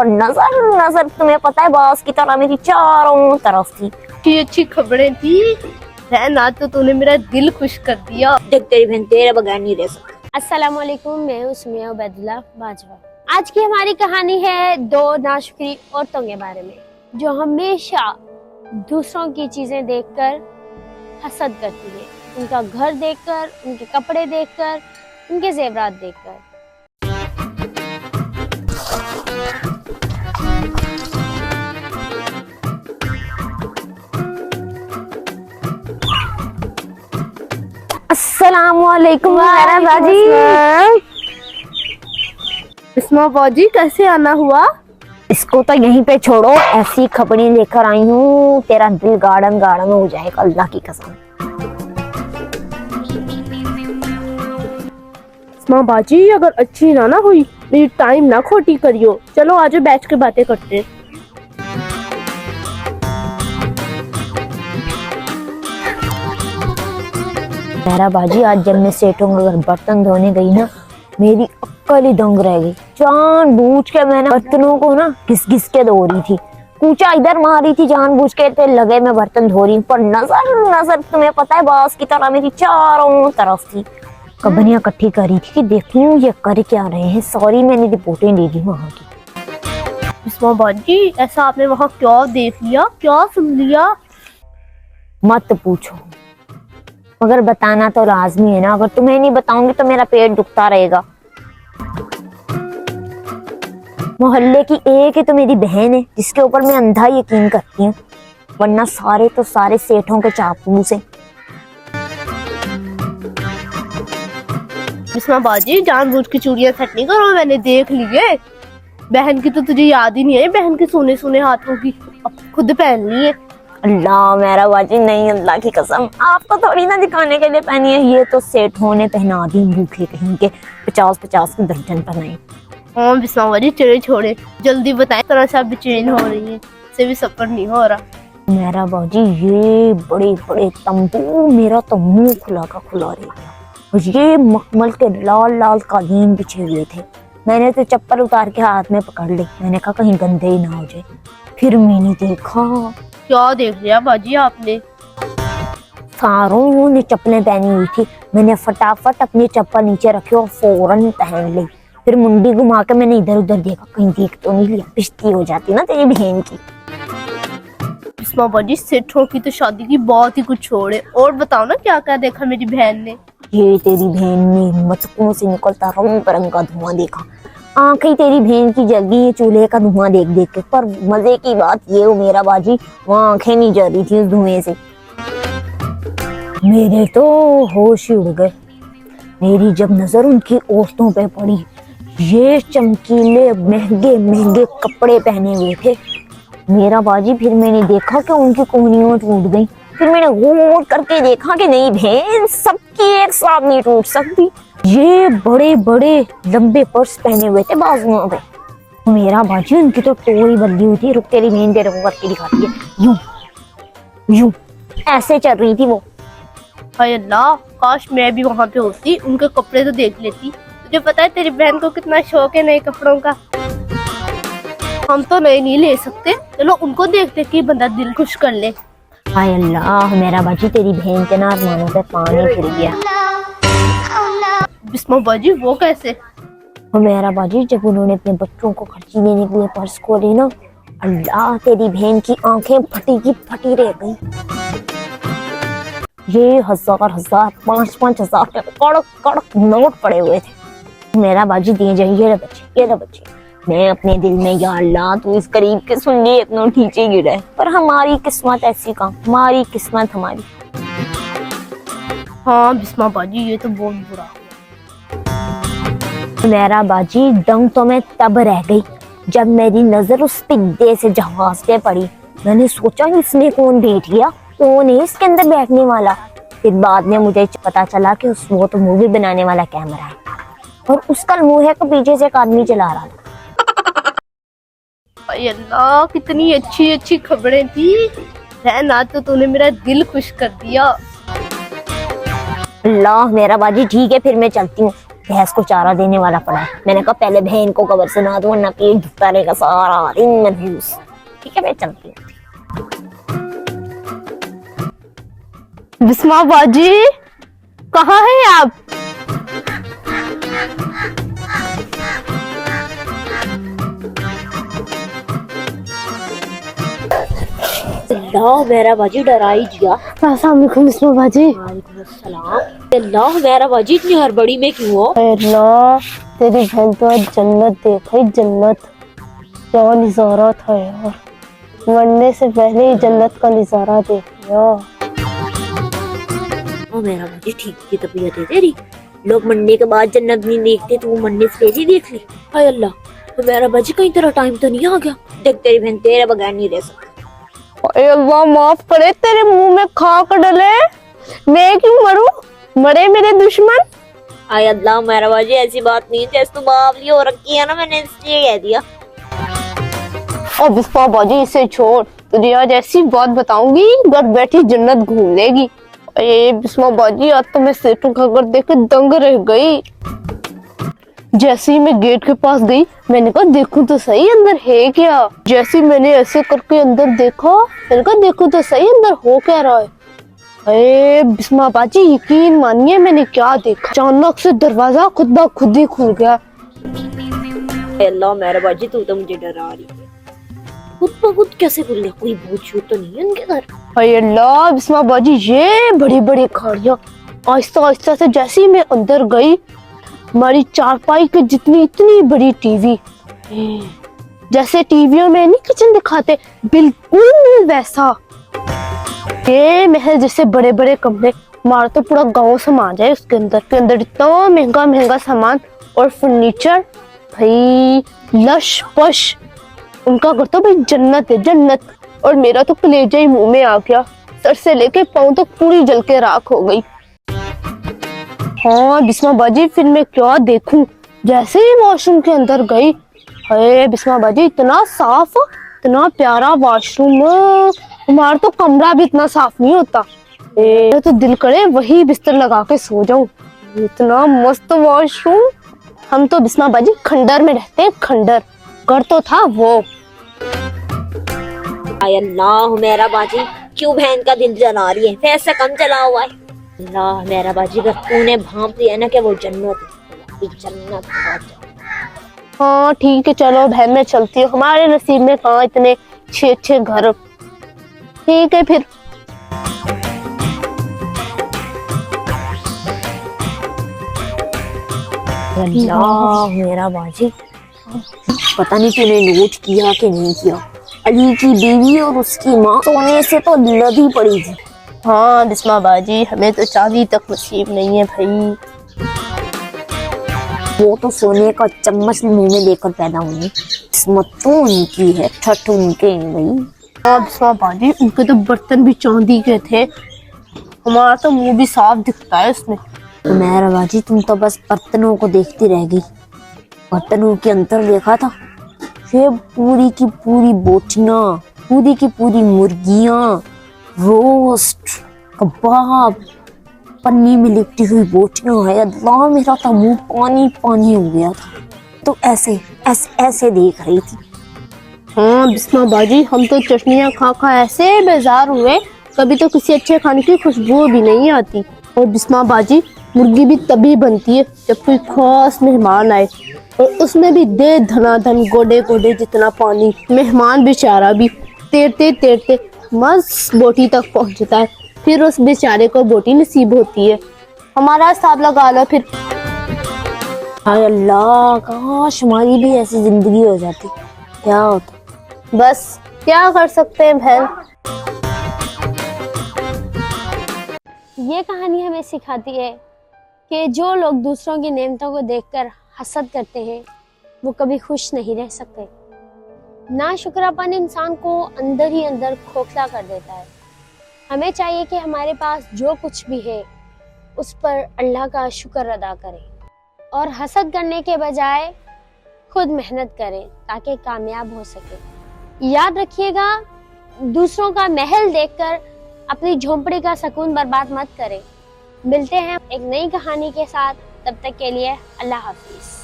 पर नजर नजर तुम्हें पता है बास की तरह मेरी चारों तरफ थी। अच्छी अच्छी खबरें थी ना, तो तूने मेरा दिल खुश कर दिया। देख तेरी बहन तेरे बगैर नहीं रह सकती। अस्सलाम वालेकुम, मैं हूँ सुमिया उबैदुल्लाह बाजवा। आज की हमारी कहानी है दो नाशुक्री औरतों के बारे में, जो हमेशा दूसरों की चीजें देखकर हसद करती है, उनका घर देखकर, उनके कपड़े देखकर, उनके जेवरात देखकर। अस्सलामुअलैकुम मेरा बाजी। बिस्मा बाजी, कैसे आना हुआ? इसको तो यहीं पे छोड़ो, ऐसी खबरें लेकर आई हूँ तेरा दिल गार्डन गार्डन हो जाएगा, अल्लाह की कसम। बिस्मा बाजी, अगर अच्छी ना हुई मेरी टाइम ना खोटी करियो। चलो आज बैठ के बातें करते हैं। मेरा बाजी, आज जब मैं सेठों के घर बर्तन धोने गई ना, मेरी अक्ल ही दंग रह गई। जानबूझ के मैंने बर्तनों को ना घिस घिस के धो रही थी, कूचा इधर मार रही थी जानबूझ के, तो लगे मैं बर्तन धो रही हूँ, पर नजर नजर तुम्हें पता है बास की तरह मेरी चारों तरफ थी। कबनियां इकट्ठी करी थी कि देखूं ये कर क्या रहे हैं। सॉरी, मैंने रिपोर्टें दे दी वहाँ की। बिस्मा बाजी, ऐसा आपने वहाँ क्या देख लिया, क्या सुन लिया? मत पूछो, मगर बताना तो लाजमी है ना। अगर तुम्हें नहीं बताऊंगी तो मेरा पेट दुखता रहेगा। मोहल्ले की एक ही तो मेरी बहन है जिसके ऊपर मैं अंधा यकीन करती हूँ, वरना सारे तो सारे सेठों के चापलूस हैं। बिस्मा बाजी, जानबूझ के चूड़ियां सेट नहीं करो, मैंने देख लिए। बहन की तो तुझे याद ही नहीं है, बहन के सोने सोने हाथों की अब खुद पहननी है। अल्लाह मेरा बाजी, नहीं अल्लाह की कसम, आपको थोड़ी ना दिखाने के लिए पहनी है, ये तो सेठों ने पहना दी, भूखे कहीं के 50-50 की दर्जन पहनाई। हाँ बिस्मा बाजी, चले छोड़े, जल्दी बताएं, तरह से आप बेचैन हो रही है, से भी सफर नहीं हो रहा। मेरा बाजी, ये बड़े बड़े तंबू, मेरा तो मुंह खुला का खुला रह गया। ये मखमल के लाल लाल कालीन बिछे हुए थे, मैंने तो चप्पल उतार के हाथ में पकड़ ली, मैंने कहा कहीं गंदे ही ना हो जाए। फिर मैंने देखा। क्या देख लिया बाजी आपने? सारों ने चप्पलें पहनी हुई थी, मैंने फटाफट अपनी चप्पल नीचे रखी और फौरन पहन ली। फिर मुंडी घुमा के मैंने इधर उधर देखा, कहीं देख तो नहीं लिया, बेइज्जती हो जाती ना तेरी बहन की। बिस्मा बाजी, सेठों की तो शादी की बात ही कुछ छोड़े, और बताओ ना क्या क्या देखा मेरी बहन ने? ये तेरी बहन ने मचकों से निकलता रंग बिरंग का धुआं देखा, आंखें तेरी बहन की जल गई चूल्हे का धुआं देख देख के। पर मजे की बात ये हो मेरा बाजी, वहाँ आंखें नहीं जल रही थी उस धुएं से। मेरे तो होश ही उड़ गए। मेरी जब नजर उनकी औरतों पे पड़ी, ये चमकीले महंगे महंगे कपड़े पहने हुए थे मेरा बाजी। फिर मैंने देखा कि उनकी कोहनियां टूट गई। फिर मैंने गौर करके देखा कि नहीं बहन, सबकी एक साथ नहीं टूट सकती। ये बड़े बड़े लंबे पर्स पहने हुए थे बाजुओं पे मेरा बाजी, उनकी तो टोरी बदली हुई थी। रुक, तेरी बहन तेरे को करके दिखाती है। यूं यूं ऐसे चल रही थी वो। हाय अल्लाह, काश मैं भी वहाँ पे होती, उनके कपड़े तो देख लेती। तुझे पता है तेरी बहन को कितना शौक है नए कपड़ों का। हम तो नए नहीं ले सकते, चलो उनको देखते कि बंदा दिल खुश कर ले। हाय अल्लाह मेरा बाजी, तेरी बहन के ना अरमानों पे पानी फिर गया। बिस्मा बाजी, वो कैसे? और मेरा बाजी, जब उन्होंने अपने बच्चों को खर्ची देने के लिए पर्स खोले ना, अल्लाह तेरी बहन की आंखें फटी की फटी रह गई। ये 1000-1000 5-5 के कड़क कड़क नोट पड़े हुए थे मेरा बाजी। दिए जाइए, ये बच्चे, ये बच्चे। मैं अपने दिल में, या अल्लाह तू इस गरीब के सुन लिए एक नोट नीचे गिरा है, पर हमारी किस्मत ऐसी काम, हमारी किस्मत हमारी। हाँ बिस्मा बाजी, ये तो बहुत बुरा। मेरा बाजी, दंग तो मैं तब रह गई जब मेरी नजर उस पिद्दे से जहाज पे पड़ी। मैंने सोचा इसमें कौन बैठ गया, कौन है इसके अंदर बैठने वाला। फिर बाद में मुझे पता चला कि वो तो मूवी बनाने वाला कैमरा है, और उसका मुंह को पीछे से एक आदमी चला रहा था। अल्लाह, कितनी अच्छी अच्छी खबरें थी ना, तो तूने मेरा दिल खुश कर दिया। अल्लाह मेरा बाजी, ठीक है फिर मैं चलती हूँ। भैंस को चारा देने वाला पड़ा है। मैंने कहा पहले बहन को खबर सुना दो वरना पेट दुखता रहेगा सारा दिन मनहूस। ठीक है मैं चलती हूँ। बिस्मा बाजी कहाँ है आप? अल्लाह मेरा बाजी डरा ही दिया। अस्सलाम वालेकुम बिस्मा बाजी। वालेकुम अस्सलाम। अल्लाह मेरा बाजी इतनी हड़बड़ी में क्यों हो? अल्लाह तेरी बहन तो आज जन्नत देख रही, जन्नत क्या नजारा था यार, मरने से पहले ही जन्नत का नजारा देख लिया। मेरा बाजी ठीक की तबीयत है तेरी, लोग मरने के बाद जन्नत नहीं देखते तो वो मरने से पहले देख ली। हाय अल्लाह, तो मेरा बाजी कहीं तेरा टाइम तो नहीं आ गया? देख तेरी बहन तेरे बगैर नहीं रह सकती। अल्लाह माफ करे, तेरे मुंह में खाक डले, मैं क्यों मरूं? मरे मेरे दुश्मन। हाय अल्लाह मेरा बाजी ऐसी बात नहीं है, जैसे तू बावली हो रखी है ना मैंने इसलिए कह दिया। और बिस्मा बाजी इसे छोड़, तुझे आज ऐसी बात बताऊंगी घर बैठी जन्नत घूम लेगी। ए बिस्मा बाजी आज तो मैं सेठों का घर देख के दंग रह गई। जैसे ही मैं गेट के पास गई मैंने कहा देखूं तो सही अंदर है क्या। जैसे ही मैंने ऐसे करके अंदर देखा मैंने कहा देखूं तो सही अंदर हो क्या रहा है। अरे बिस्मा बाजी यकीन मानिए मैंने क्या देखा, अचानक से दरवाजा खुद ब खुद ही खुल गया। अल्लाह मेरा बाजी तू तो मुझे डरा रही है। खुद ब खुद कैसे खुल गया? कोई भूत शूत तो नहीं है उनके घर? अरे अल्लाह बिस्मा बाजी ये बड़ी बड़ी खाड़ियाँ, आहिस्ता आहिस्ता से जैसे ही मैं अंदर गई हमारी चारपाई के जितनी इतनी बड़ी टीवी, जैसे टीवियों में नहीं किचन दिखाते बिल्कुल वैसा। ये महल जैसे बड़े बड़े कमरे, हमारा तो पूरा गांव समा जाए उसके अंदर। के अंदर इतना महंगा महंगा सामान और फर्नीचर, भाई लश पश। उनका घर तो भाई जन्नत है जन्नत। और मेरा तो कलेजा ही मुंह में आ गया, सर से लेके पाँव तक पूरी जल के राख हो गई। हाँ बिस्मा बाजी फिर मैं क्या देखूं, जैसे ही वॉशरूम के अंदर गई, अरे बिस्मा बाजी इतना साफ, इतना प्यारा वॉशरूम, हमारा तो कमरा भी इतना साफ नहीं होता। तो दिल करे वही बिस्तर लगा के सो जाऊं, इतना मस्त वॉशरूम। हम तो बिस्मा बाजी खंडर में रहते हैं, खंडर घर तो था वो। हाय अल्लाह मेरा बाजी क्यों बहन का दिल जला रही है? पैसा कम चला हुआ है। अल्लाह मेरा बाजी अगर तूने भांप दिया ना कि वो जन्नत है, जन्नत है। हाँ ठीक है चलो बहन मैं चलती हूँ, हमारे नसीब में कहाँ इतने अच्छे अच्छे घर। ठीक है फिर। अल्लाह मेरा बाजी पता नहीं तूने नोट किया कि नहीं किया, अली की बीवी और उसकी माँ सोने से तो लदी पड़ी थी। हाँ बिस्मा बाजी हमें तो चांदी तक नसीब नहीं है भाई। वो तो सोने का चम्मच मुंह में लेकर पैदा हुई, किस्मत तो उनकी है, ठठ उनके हैं भाई। हाँ बिस्मा बाजी उनके तो बर्तन भी चांदी के थे, हमारा तो मुंह भी साफ दिखता है उसमें। तो मेरा बाजी तुम तो बस बर्तनों को देखती रह गई, बर्तनों के अंदर देखा था ये पूरी की पूरी बोटियां, पूरी की पूरी मुर्गियां, रोस्ट, कबाब, पन्नी में लिपटी हुई बोटियां। है अल्लाह मेरा तो मुंह पानी पानी हो गया था, तो ऐसे ऐसे ऐसे देख रही थी। हाँ बिस्मा बाजी हम तो चटनियाँ खा खा ऐसे बेजार हुए, कभी तो किसी अच्छे खाने की खुशबू भी नहीं आती। और बिस्मा बाजी मुर्गी भी तभी बनती है जब कोई खास मेहमान आए, और उसमें भी दे धनाधन गोडे गोडे जितना पानी। मेहमान बेचारा भी तैरते तैरते मस्त बोटी तक पहुंचता है, फिर उस बेचारे को बोटी नसीब होती है। हमारा हिसाब लगा लो फिर। हाय अल्लाह काश हमारी भी ऐसी जिंदगी हो जाती, क्या होता। बस क्या कर सकते हैं बहन। ये कहानी हमें सिखाती है कि जो लोग दूसरों की नेमतों को देखकर हसद करते हैं वो कभी खुश नहीं रह सकते। नाशुक्रापन इंसान को अंदर ही अंदर खोखला कर देता है। हमें चाहिए कि हमारे पास जो कुछ भी है उस पर अल्लाह का शुक्र अदा करें और हसद करने के बजाय खुद मेहनत करें ताकि कामयाब हो सके। याद रखिएगा, दूसरों का महल देखकर अपनी झोंपड़ी का सुकून बर्बाद मत करें। मिलते हैं एक नई कहानी के साथ। तब तक के लिए अल्लाह हाफिज।